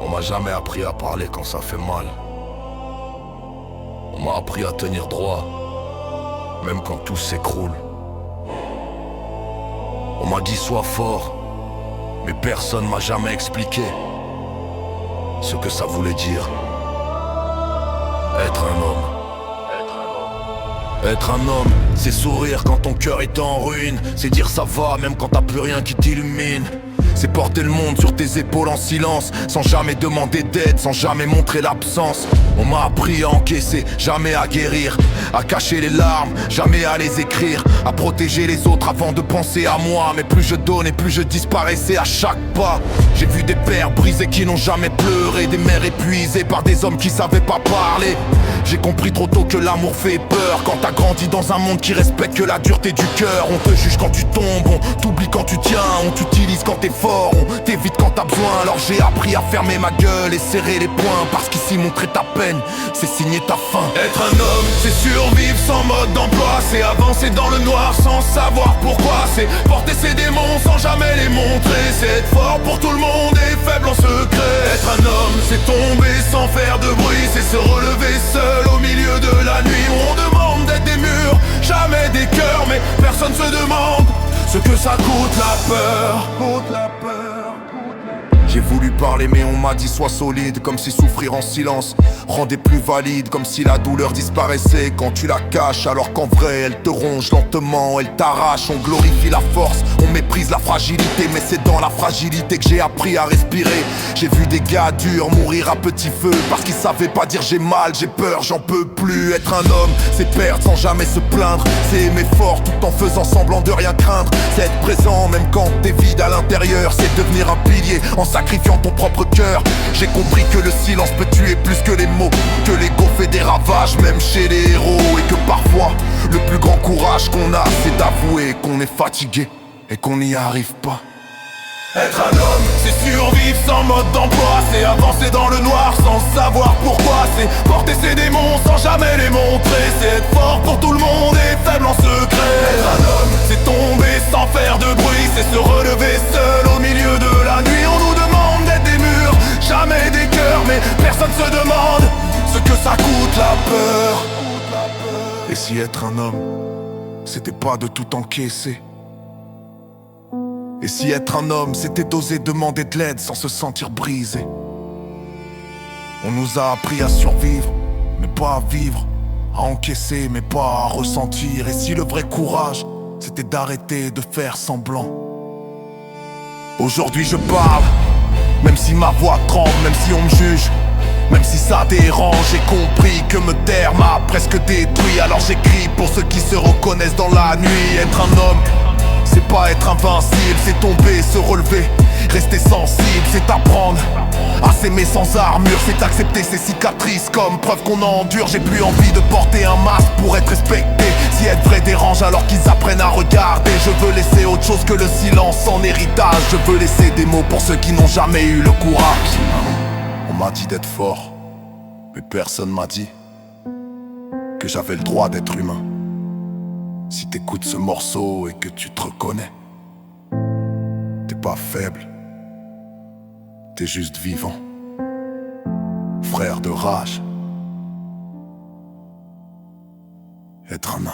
On m'a jamais appris à parler quand ça fait mal. On m'a appris à tenir droit, même quand tout s'écroule. On m'a dit sois fort, mais personne m'a jamais expliqué ce que ça voulait dire être un homme. Être un homme, c'est sourire quand ton cœur est en ruine. C'est dire ça va même quand t'as plus rien qui t'illumine. C'est porter le monde sur tes épaules en silence, sans jamais demander d'aide, sans jamais montrer l'absence. On m'a appris à encaisser, jamais à guérir, à cacher les larmes, jamais à les écrire, à protéger les autres avant de penser à moi. Mais plus je donne et plus je disparaissais à chaque pas. J'ai vu des pères brisés qui n'ont jamais pleuré, des mères épuisées par des hommes qui savaient pas parler. J'ai compris trop tôt que l'amour fait peur quand t'as grandi dans un monde qui respecte que la dureté du cœur. On te juge quand tu tombes, on t'oublie quand tu tiens, on t'utilise quand t'es fort, on t'évite quand t'as besoin. Alors j'ai appris à fermer ma gueule et serrer les poings, parce qu'ici montrer ta peine, c'est signer ta fin. Être un homme, c'est survivre sans mode d'emploi, c'est avancer dans le noir sans savoir pourquoi, c'est porter ses démons sans jamais les montrer, c'est être fort pour tout le monde et faible en secret. Être un homme, c'est tomber sans faire de bruit, c'est se relever seul au milieu de la nuit, où on demande d'être des murs, jamais des cœurs, mais personne se demande ce que ça coûte la peur. J'ai voulu parler mais on m'a dit sois solide, comme si souffrir en silence rendait plus valide, comme si la douleur disparaissait quand tu la caches, alors qu'en vrai elle te ronge lentement, elle t'arrache. On glorifie la force, on méprise la fragilité, mais c'est dans la fragilité que j'ai appris à respirer. J'ai vu des gars durs mourir à petit feu, parce qu'ils savaient pas dire j'ai mal, j'ai peur, j'en peux plus. Être un homme, c'est perdre sans jamais se plaindre, c'est aimer fort tout en faisant semblant de rien craindre, c'est être présent même quand t'es vide à l'intérieur, c'est devenir un pilier en sacrifiant ton propre cœur. J'ai compris que le silence peut tuer plus que les mots, que l'ego fait des ravages même chez les héros, et que parfois le plus grand courage qu'on a, c'est d'avouer qu'on est fatigué et qu'on n'y arrive pas. Être un homme, c'est survivre sans mode d'emploi, c'est avancer dans le noir sans savoir pourquoi, c'est porter ses démons sans jamais les montrer, c'est être fort pour tout le monde et faible en secret. Être un homme, c'est tomber sans faire de bruit, c'est se relever seul au milieu de la nuit. On nous demande d'être des murs, jamais des cœurs, mais personne se demande ce que ça coûte la peur. Et si être un homme, c'était pas de tout encaisser? Et si être un homme, c'était d'oser demander de l'aide sans se sentir brisé? On nous a appris à survivre, mais pas à vivre, à encaisser, mais pas à ressentir. Et si le vrai courage, c'était d'arrêter de faire semblant? Aujourd'hui je parle, même si ma voix tremble, même si on me juge, même si ça dérange. J'ai compris que me taire m'a presque détruit, alors j'écris pour ceux qui se reconnaissent dans la nuit. Être un homme, c'est pas être invincible, c'est tomber, se relever, rester sensible, c'est apprendre à s'aimer sans armure, c'est accepter ses cicatrices comme preuve qu'on endure. J'ai plus envie de porter un masque pour être respecté. Si être vrai dérange, alors qu'ils apprennent à regarder. Je veux laisser autre chose que le silence en héritage. Je veux laisser des mots pour ceux qui n'ont jamais eu le courage. On m'a dit d'être fort, mais personne m'a dit que j'avais le droit d'être humain. Si t'écoutes ce morceau et que tu te reconnais, t'es pas faible, t'es juste vivant, frère de rage. Être un nain.